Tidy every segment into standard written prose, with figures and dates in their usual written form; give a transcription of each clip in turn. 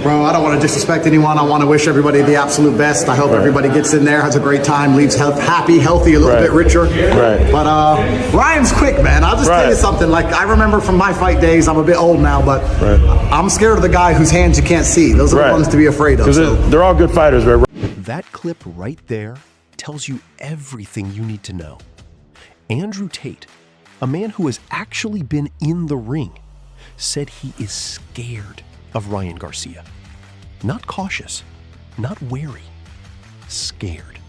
Bro, I don't want to disrespect anyone. I want to wish everybody the absolute best. I hope everybody gets in there, has a great time, leaves happy, healthy, a little bit richer. But Ryan's quick, man. I'll just tell you something. Like, I remember from my fight days, I'm a bit old now, but I'm scared of the guy whose hands you can't see. Those are the ones to be afraid of. Because they're all good fighters, right? That clip right there tells you everything you need to know. Andrew Tate, a man who has actually been in the ring, said he is scared of Ryan Garcia. Not cautious, not wary, scared.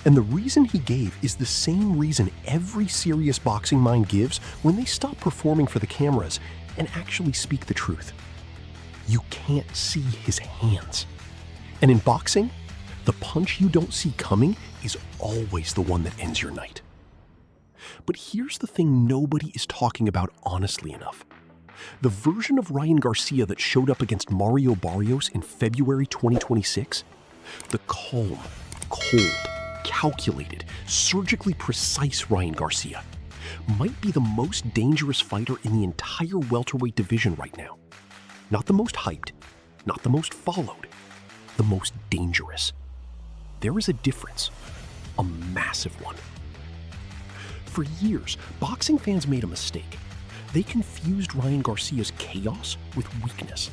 And the reason he gave is the same reason every serious boxing mind gives when they stop performing for the cameras and actually speak the truth. You can't see his hands. And in boxing, the punch you don't see coming is always the one that ends your night. But here's the thing nobody is talking about honestly enough. The version of Ryan Garcia that showed up against Mario Barrios in February 2026, the calm, cold, calculated, surgically precise Ryan Garcia, might be the most dangerous fighter in the entire welterweight division right now. Not the most hyped, not the most followed, the most dangerous. There is a difference, a massive one. For years, boxing fans made a mistake. They confused Ryan Garcia's chaos with weakness.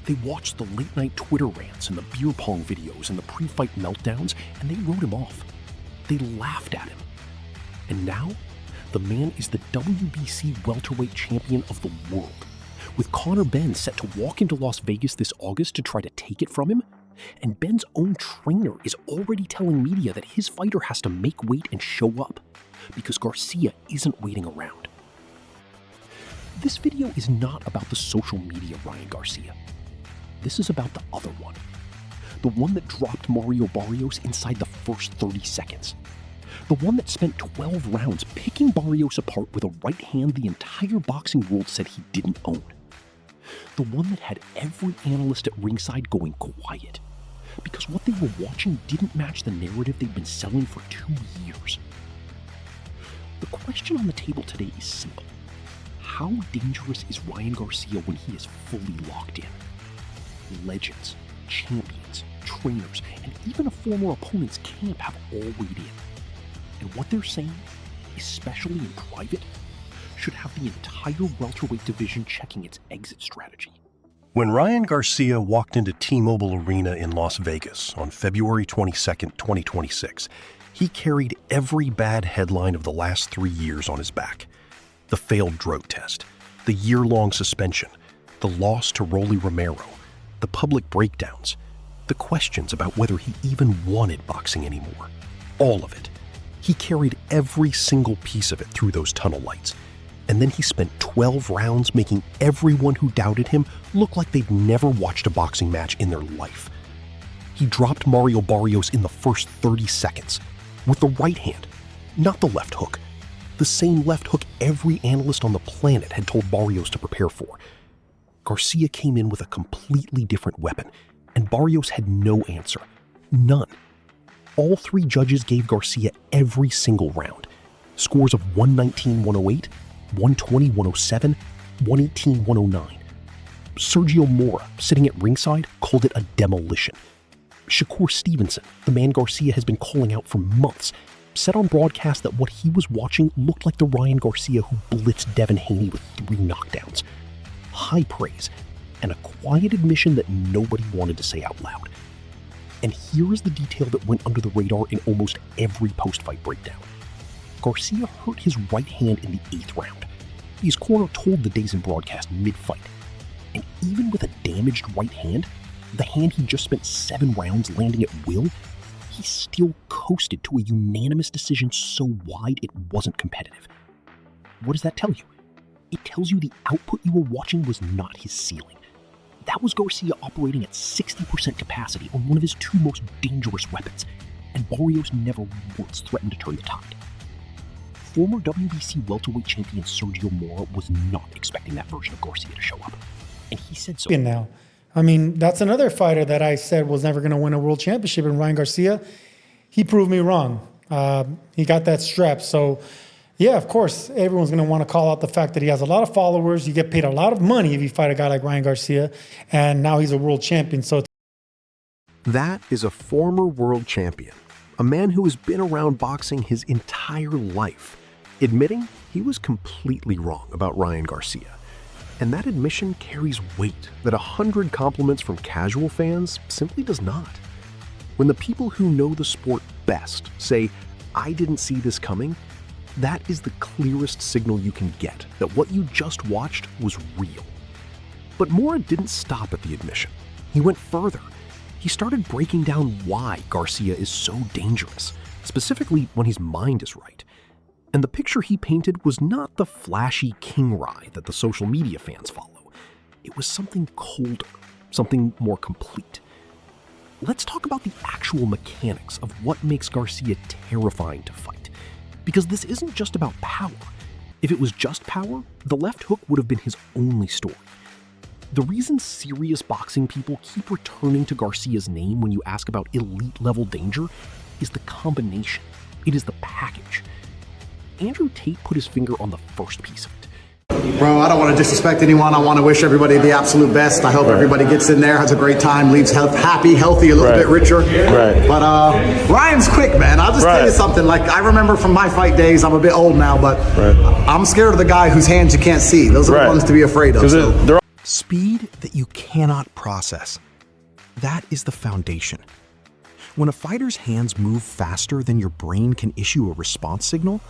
They watched the late-night Twitter rants and the beer pong videos and the pre-fight meltdowns, and they wrote him off. They laughed at him. And now, the man is the WBC welterweight champion of the world. With Conor Benn set to walk into Las Vegas this August to try to take it from him, and Ben's own trainer is already telling media that his fighter has to make weight and show up, because Garcia isn't waiting around. This video is not about the social media Ryan Garcia. This is about the other one. The one that dropped Mario Barrios inside the first 30 seconds. The one that spent 12 rounds picking Barrios apart with a right hand the entire boxing world said he didn't own. The one that had every analyst at ringside going quiet, because what they were watching didn't match the narrative they'd been selling for 2 years. The question on the table today is simple. How dangerous is Ryan Garcia when he is fully locked in? Legends, champions, trainers, and even a former opponent's camp have all weighed in. And what they're saying, especially in private, should have the entire welterweight division checking its exit strategy. When Ryan Garcia walked into T-Mobile Arena in Las Vegas on February 22, 2026, he carried every bad headline of the last 3 years on his back. The failed drug test, the year-long suspension, the loss to Rolly Romero, the public breakdowns, the questions about whether he even wanted boxing anymore. All of it. He carried every single piece of it through those tunnel lights. And then he spent 12 rounds making everyone who doubted him look like they'd never watched a boxing match in their life. He dropped Mario Barrios in the first 30 seconds with the right hand, not the left hook. The same left hook every analyst on the planet had told Barrios to prepare for. Garcia came in with a completely different weapon, and Barrios had no answer. None. All 3 judges gave Garcia every single round. Scores of 119-108, 120-107, 118-109. Sergio Mora, sitting at ringside, called it a demolition. Shakur Stevenson, the man Garcia has been calling out for months, said on broadcast that what he was watching looked like the Ryan Garcia who blitzed Devin Haney with 3 knockdowns. High praise, and a quiet admission that nobody wanted to say out loud. And here is the detail that went under the radar in almost every post-fight breakdown. Garcia hurt his right hand in the 8th round. His corner told the Days in broadcast mid-fight. And even with a damaged right hand, the hand he just spent 7 rounds landing at will, he still coasted to a unanimous decision so wide it wasn't competitive. What does that tell you? It tells you the output you were watching was not his ceiling. That was Garcia operating at 60% capacity on one of his 2 most dangerous weapons, and Barrios never once threatened to turn the tide. Former WBC welterweight champion Sergio Mora was not expecting that version of Garcia to show up, and he said so. Now, I mean, that's another fighter that I said was never going to win a world championship, and Ryan Garcia, he proved me wrong. He got that strap, so Yeah, of course. Everyone's going to want to call out the fact that he has a lot of followers. You get paid a lot of money if you fight a guy like Ryan Garcia, and now he's a world champion. So That is a former world champion, a man who has been around boxing his entire life, admitting he was completely wrong about Ryan Garcia. And that admission carries weight that 100 compliments from casual fans simply does not. When the people who know the sport best say, "I didn't see this coming," that is the clearest signal you can get that what you just watched was real. But Mora didn't stop at the admission. He went further. He started breaking down why Garcia is so dangerous, specifically when his mind is right. And the picture he painted was not the flashy king rye that the social media fans follow. It was something colder, something more complete. Let's talk about the actual mechanics of what makes Garcia terrifying to fight. Because this isn't just about power. If it was just power, the left hook would have been his only story. The reason serious boxing people keep returning to Garcia's name when you ask about elite level danger is the combination. It is the package. Andrew Tate put his finger on the first piece of it. Bro, I don't want to disrespect anyone. I want to wish everybody the absolute best. I hope everybody gets in there, has a great time, leaves happy, healthy, a little bit richer. But Ryan's quick, man. I'll just tell you something. Like, I remember from my fight days, I'm a bit old now, but I'm scared of the guy whose hands you can't see. Those are the ones to be afraid of. So. Speed that you cannot process. That is the foundation. When a fighter's hands move faster than your brain can issue a response signal,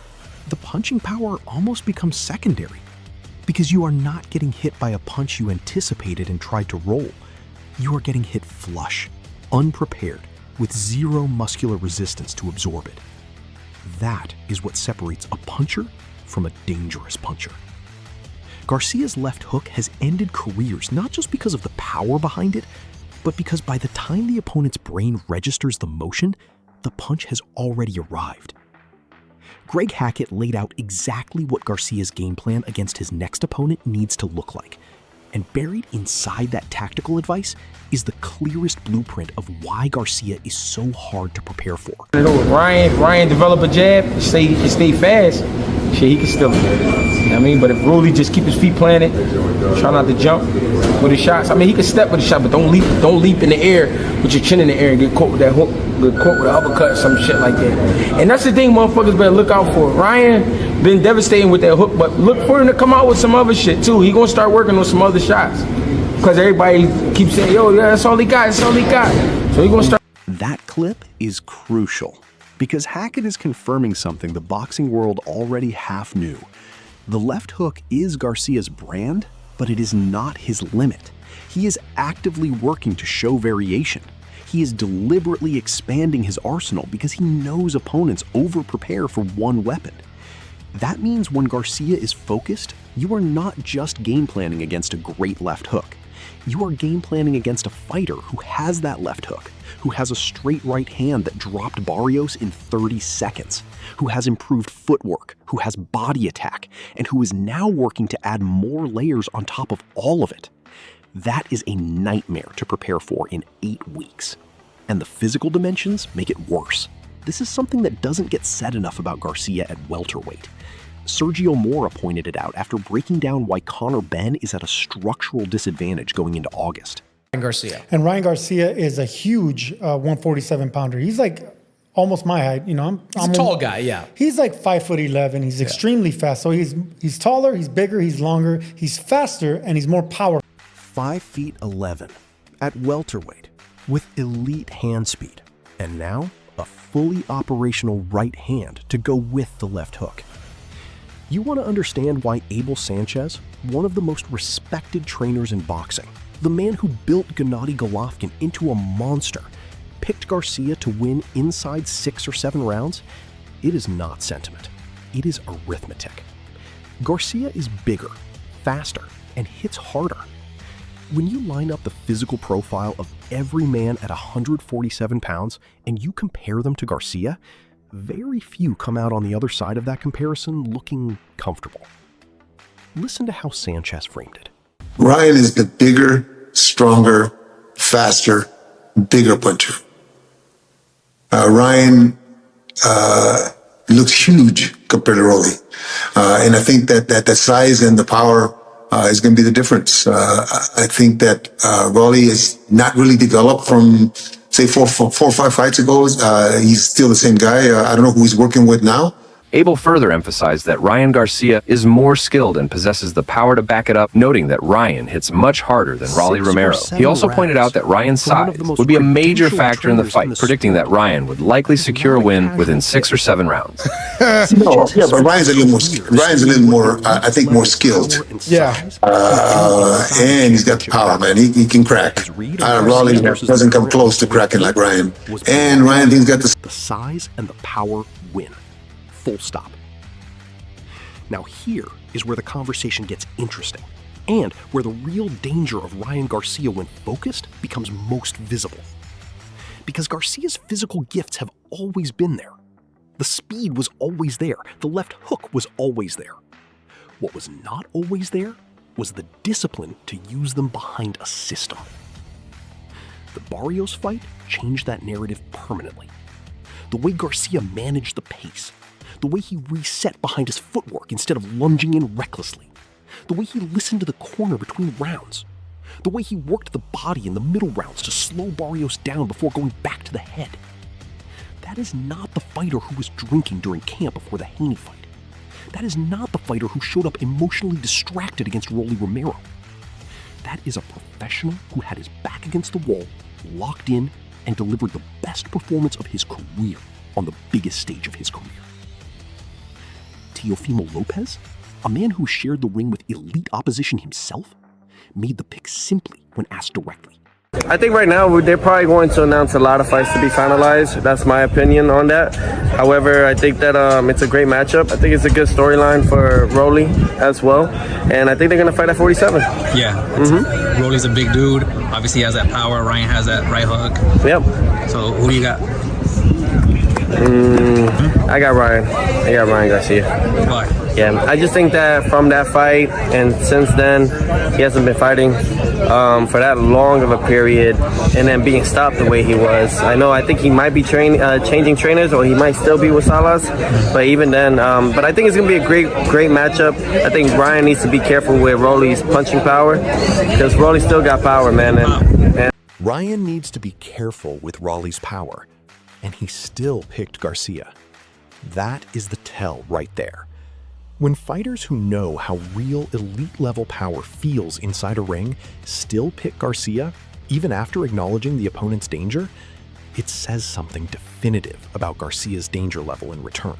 the punching power almost becomes secondary. Because you are not getting hit by a punch you anticipated and tried to roll. You are getting hit flush, unprepared, with zero muscular resistance to absorb it. That is what separates a puncher from a dangerous puncher. Garcia's left hook has ended careers not just because of the power behind it, but because by the time the opponent's brain registers the motion, the punch has already arrived. Greg Hackett laid out exactly what Garcia's game plan against his next opponent needs to look like. And buried inside that tactical advice is the clearest blueprint of why Garcia is so hard to prepare for. Ryan develop a jab, stay fast. Shit, he can still. You know what I mean? But if Rolly just keep his feet planted, try not to jump with his shots. I mean, he can step with his shot, but don't leap in the air with your chin in the air and get caught with that hook, get caught with an uppercut, some shit like that. And that's the thing motherfuckers better look out for. Ryan been devastating with that hook, but look for him to come out with some other shit too. He gonna start working on some other shots. Because everybody keeps saying, yo, yeah, that's all he got, that's all he got. So he gonna start. That clip is crucial because Hackett is confirming something the boxing world already half knew. The left hook is Garcia's brand, but it is not his limit. He is actively working to show variation. He is deliberately expanding his arsenal because he knows opponents over-prepare for one weapon. That means when Garcia is focused, you are not just game planning against a great left hook. You are game planning against a fighter who has that left hook, who has a straight right hand that dropped Barrios in 30 seconds, who has improved footwork, who has body attack, and who is now working to add more layers on top of all of it. That is a nightmare to prepare for in 8 weeks. And the physical dimensions make it worse. This is something that doesn't get said enough about Garcia at welterweight. Sergio Mora pointed it out after breaking down why Conor Benn is at a structural disadvantage going into August. And Ryan Garcia is a huge 147-pounder. He's like almost my height. You know, He's a tall guy, yeah. He's like 5'11". He's extremely fast. So he's taller, he's bigger, he's longer, he's faster, and he's more powerful. 5'11" at welterweight with elite hand speed, and now a fully operational right hand to go with the left hook. You want to understand why Abel Sanchez, one of the most respected trainers in boxing, the man who built Gennady Golovkin into a monster, picked Garcia to win inside 6 or 7 rounds? It is not sentiment. It is arithmetic. Garcia is bigger, faster, and hits harder. When you line up the physical profile of every man at 147 pounds and you compare them to Garcia, very few come out on the other side of that comparison looking comfortable. Listen to how Sanchez framed it. Ryan is the bigger, stronger, faster, bigger puncher. Ryan looks huge compared to Rolly. And I think that size and the power is going to be the difference. I think that Rolly is not really developed from, say, four or five fights ago. He's still the same guy. I don't know who he's working with now. Abel further emphasized that Ryan Garcia is more skilled and possesses the power to back it up, noting that Ryan hits much harder than Rolly Romero. He also poined out that Ryan's size would be a major factor in the fight, predicting that Ryan would likely secure a win within 6 or 7 rounds. No, yeah, but Ryan's a little more, I think, more skilled. Yeah. And he's got the power, man. He can crack. Rolly doesn't come close to cracking like Ryan. And Ryan thinks got The size and the power win. Full stop. Now here is where the conversation gets interesting, and where the real danger of Ryan Garcia when focused becomes most visible. Because Garcia's physical gifts have always been there. The speed was always there. The left hook was always there. What was not always there was the discipline to use them behind a system. The Barrios fight changed that narrative permanently. The way Garcia managed the pace, the way he reset behind his footwork instead of lunging in recklessly, the way he listened to the corner between rounds, the way he worked the body in the middle rounds to slow Barrios down before going back to the head. That is not the fighter who was drinking during camp before the Haney fight. That is not the fighter who showed up emotionally distracted against Rolly Romero. That is a professional who had his back against the wall, locked in, and delivered the best performance of his career on the biggest stage of his career. Teofimo Lopez, a man who shared the ring with elite opposition himself, made the pick simply when asked directly. I think right now they're probably going to announce a lot of fights to be finalized. That's my opinion on that. However, I think that it's a great matchup. I think it's a good storyline for Rolly as well. And I think they're going to fight at 47. Yeah. Rolly's a big dude. Obviously he has that power. Ryan has that right hook. Yep. So who do you got? I got Ryan. I got Ryan Garcia. Why? Yeah, I just think that from that fight and since then, he hasn't been fighting for that long of a period, and then being stopped the way he was. I think he might be changing trainers, or he might still be with Salas, but even then, but I think it's gonna be a great matchup. I think Ryan needs to be careful with Rolly's punching power, because Rolly still got power, man. And Ryan needs to be careful with Rolly's power, and he still picked Garcia. That is the tell right there. When fighters who know how real elite-level power feels inside a ring still pick Garcia, even after acknowledging the opponent's danger, it says something definitive about Garcia's danger level in return.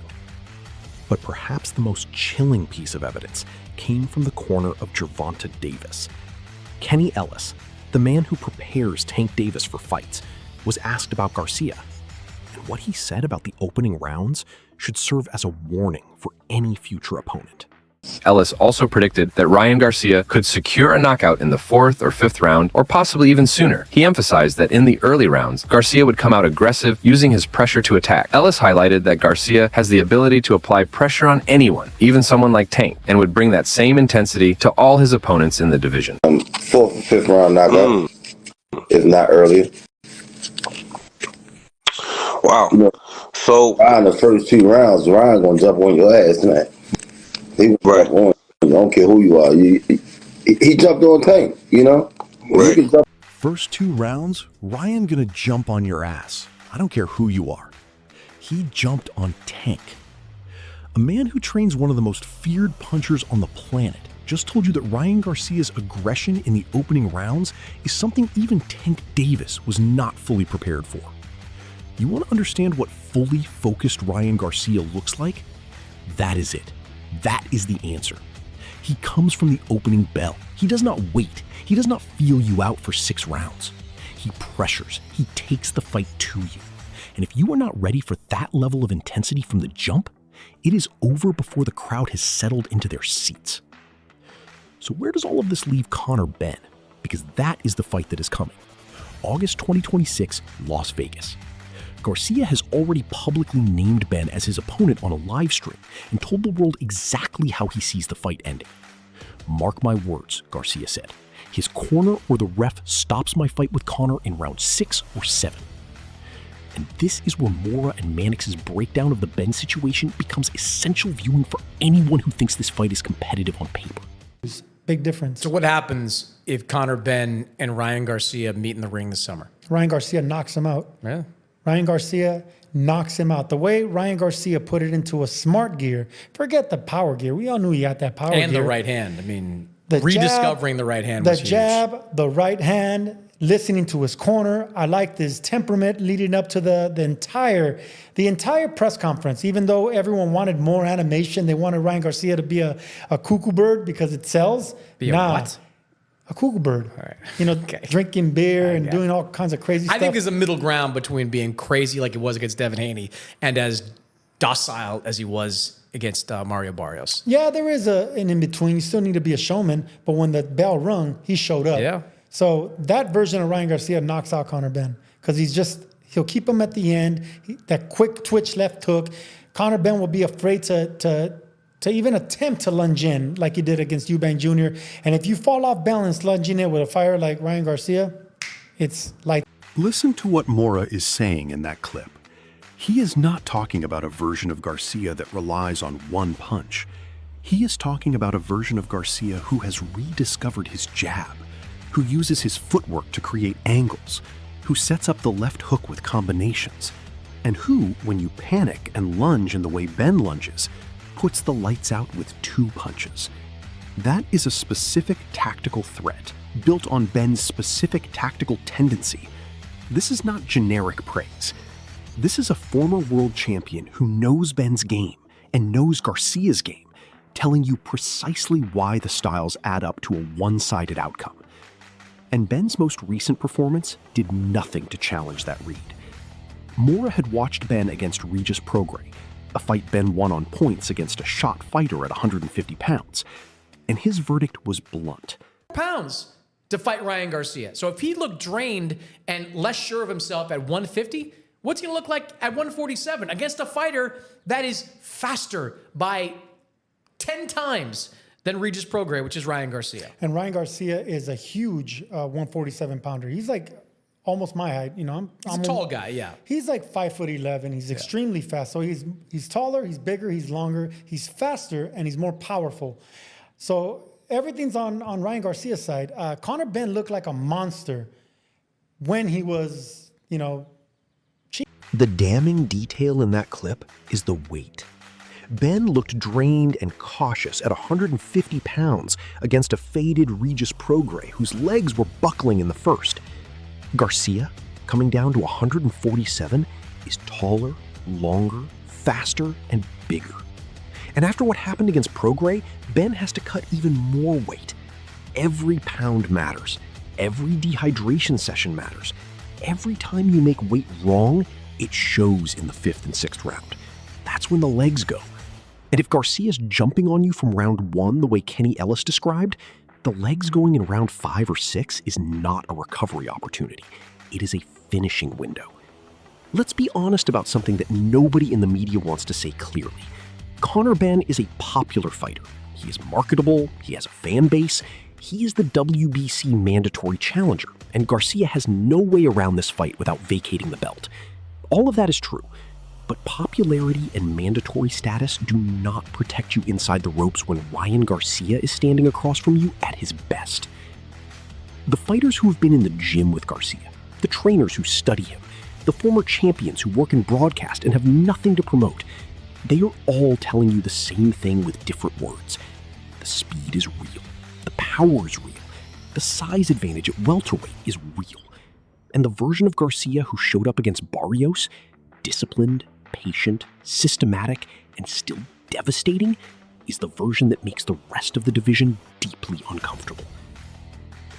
But perhaps the most chilling piece of evidence came from the corner of Gervonta Davis. Kenny Ellis, the man who prepares Tank Davis for fights, was asked about Garcia. And what he said about the opening rounds should serve as a warning for any future opponent. Ellis also predicted that Ryan Garcia could secure a knockout in the 4th or 5th round, or possibly even sooner. He emphasized that in the early rounds, Garcia would come out aggressive, using his pressure to attack. Ellis highlighted that Garcia has the ability to apply pressure on anyone, even someone like Tank, and would bring that same intensity to all his opponents in the division. 4th or 5th round knockout, if not earlier. Wow. You know, so in the first 2 rounds, Ryan gonna jump on your ass, man. He right. Jump on. I don't care who you are. He jumped on Tank. Right. He can jump. First 2 rounds, Ryan gonna jump on your ass. I don't care who you are. He jumped on Tank. A man who trains one of the most feared punchers on the planet just told you that Ryan Garcia's aggression in the opening rounds is something even Tank Davis was not fully prepared for. You want to understand what fully focused Ryan Garcia looks like? That is it. That is the answer. He comes from the opening bell. He does not wait. He does not feel you out for 6 rounds. He pressures. He takes the fight to you. And if you are not ready for that level of intensity from the jump, it is over before the crowd has settled into their seats. So where does all of this leave Conor Benn? Because that is the fight that is coming. August 2026, Las Vegas. Garcia has already publicly named Benn as his opponent on a live stream and told the world exactly how he sees the fight ending. Mark my words, Garcia said. His corner or the ref stops my fight with Conor in round 6 or 7. And this is where Mora and Mannix's breakdown of the Ben situation becomes essential viewing for anyone who thinks this fight is competitive on paper. Big difference. So what happens if Conor Benn and Ryan Garcia meet in the ring this summer? Ryan Garcia knocks him out. Yeah. Ryan Garcia knocks him out. The way Ryan Garcia put it into a smart gear, forget the power gear. We all knew he had that power gear. And the right hand. I mean, The rediscovering jab, the right hand was the huge. jab, the right hand, listening to his corner. I liked his temperament leading up to the entire press conference. Even though everyone wanted more animation, they wanted Ryan Garcia to be a cuckoo bird because it sells. Be a what? A cuckoo bird. All right. You know, Okay. drinking beer and doing all kinds of crazy stuff. I think there's a middle ground between being crazy like it was against Devin Haney and as docile as he was against Mario Barrios. Yeah, there is an in-between. You still need to be a showman, but when the bell rung, he showed up. Yeah. So that version of Ryan Garcia knocks out Conor Benn because he'll keep him at the end. That quick twitch left hook. Conor Benn will be afraid to even attempt to lunge in like he did against Eubank Jr. And if you fall off balance lunging in with a fighter like Ryan Garcia, it's like... Listen to what Mora is saying in that clip. He is not talking about a version of Garcia that relies on one punch. He is talking about a version of Garcia who has rediscovered his jab, who uses his footwork to create angles, who sets up the left hook with combinations, and who, when you panic and lunge in the way Ben lunges, puts the lights out with 2 punches. That is a specific tactical threat, built on Ben's specific tactical tendency. This is not generic praise. This is a former world champion who knows Ben's game and knows Garcia's game, telling you precisely why the styles add up to a one-sided outcome. And Ben's most recent performance did nothing to challenge that read. Mora had watched Ben against Regis Prograis, a fight Ben won on points against a shot fighter at 150 pounds, and his verdict was blunt. Pounds to fight Ryan Garcia. So if he looked drained and less sure of himself at 150, what's he going to look like at 147 against a fighter that is faster by 10 times than Regis Prograis, which is Ryan Garcia. And Ryan Garcia is a huge 147-pounder. He's like almost my height. You know, He's a tall guy, yeah. He's like 5'11". He's extremely fast. So he's taller, he's bigger, he's longer, he's faster, and he's more powerful. So everything's on Ryan Garcia's side. Conor Benn looked like a monster when he was, you know. The damning detail in that clip is the weight. Ben looked drained and cautious at 150 pounds against a faded Regis Prograis whose legs were buckling in the first. Garcia, coming down to 147, is taller, longer, faster, and bigger. And after what happened against Prograis, Ben has to cut even more weight. Every pound matters. Every dehydration session matters. Every time you make weight wrong, it shows in the 5th and 6th round. That's when the legs go. And if Garcia's jumping on you from round 1 the way Kenny Ellis described, the legs going in round 5 or 6 is not a recovery opportunity. It is a finishing window. Let's be honest about something that nobody in the media wants to say clearly. Conor Benn is a popular fighter. He is marketable, he has a fan base, he is the WBC mandatory challenger, and Garcia has no way around this fight without vacating the belt. All of that is true, but popularity and mandatory status do not protect you inside the ropes when Ryan Garcia is standing across from you at his best. The fighters who have been in the gym with Garcia, the trainers who study him, the former champions who work in broadcast and have nothing to promote, they are all telling you the same thing with different words. The speed is real. The power is real. The size advantage at welterweight is real. And the version of Garcia who showed up against Barrios, disciplined, patient, systematic, and still devastating, is the version that makes the rest of the division deeply uncomfortable.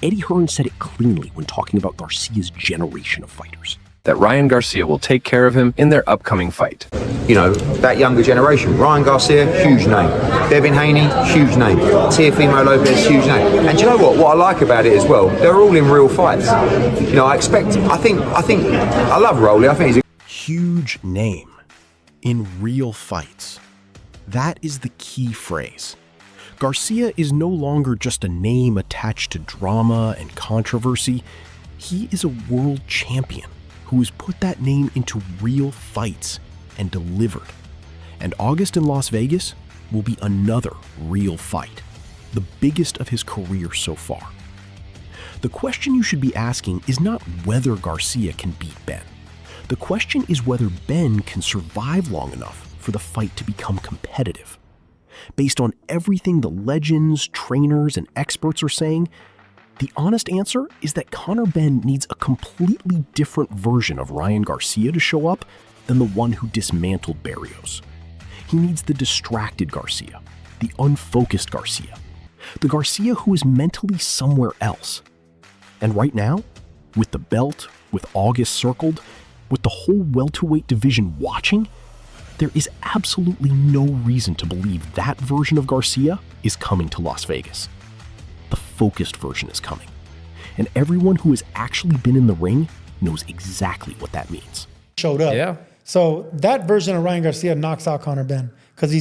Eddie Hearn said it cleanly when talking about Garcia's generation of fighters. That Ryan Garcia will take care of him in their upcoming fight. You know, that younger generation. Ryan Garcia, huge name. Devin Haney, huge name. Teofimo Lopez, huge name. And do you know what? What I like about it as well, they're all in real fights. You know, I love Rolly. I think he's a huge name in real fights. That is the key phrase. Garcia is no longer just a name attached to drama and controversy. He is a world champion who has put that name into real fights and delivered. And August in Las Vegas will be another real fight, the biggest of his career so far. The question you should be asking is not whether Garcia can beat Ben. The question is whether Ben can survive long enough for the fight to become competitive. Based on everything the legends, trainers, and experts are saying, the honest answer is that Conor Benn needs a completely different version of Ryan Garcia to show up than the one who dismantled Barrios. He needs the distracted Garcia, the unfocused Garcia, the Garcia who is mentally somewhere else. And right now, with the belt, with August circled, with the whole welterweight division watching, there is absolutely no reason to believe that version of Garcia is coming to Las Vegas. The focused version is coming. And everyone who has actually been in the ring knows exactly what that means. Showed up. Yeah. So that version of Ryan Garcia knocks out Conor Benn because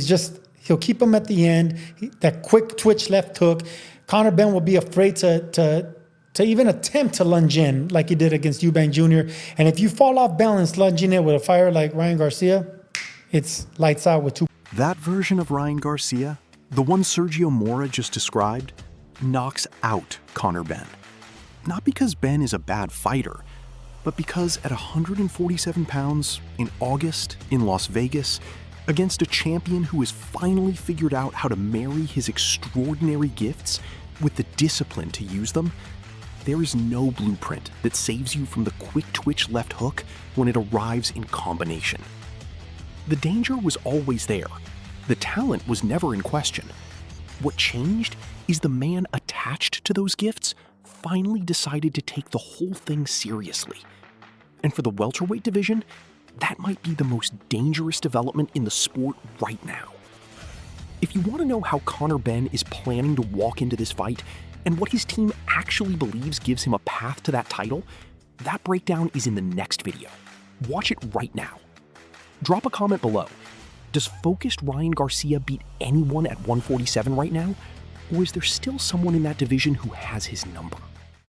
he'll keep him at the end. That quick twitch left hook. Conor Benn will be afraid to even attempt to lunge in like he did against Eubank Jr. And if you fall off balance lunging it with a fighter like Ryan Garcia, it's lights out with two. That version of Ryan Garcia, the one Sergio Mora just described, knocks out Conor Benn. Not because Ben is a bad fighter, but because at 147 pounds in August in Las Vegas, against a champion who has finally figured out how to marry his extraordinary gifts with the discipline to use them, there is no blueprint that saves you from the quick twitch left hook when it arrives in combination. The danger was always there. The talent was never in question. What changed is the man attached to those gifts finally decided to take the whole thing seriously. And for the welterweight division, that might be the most dangerous development in the sport right now. If you want to know how Conor Benn is planning to walk into this fight and what his team actually believes gives him a path to that title, that breakdown is in the next video. Watch it right now. Drop a comment below. Does focused Ryan Garcia beat anyone at 147 right now? Or is there still someone in that division who has his number?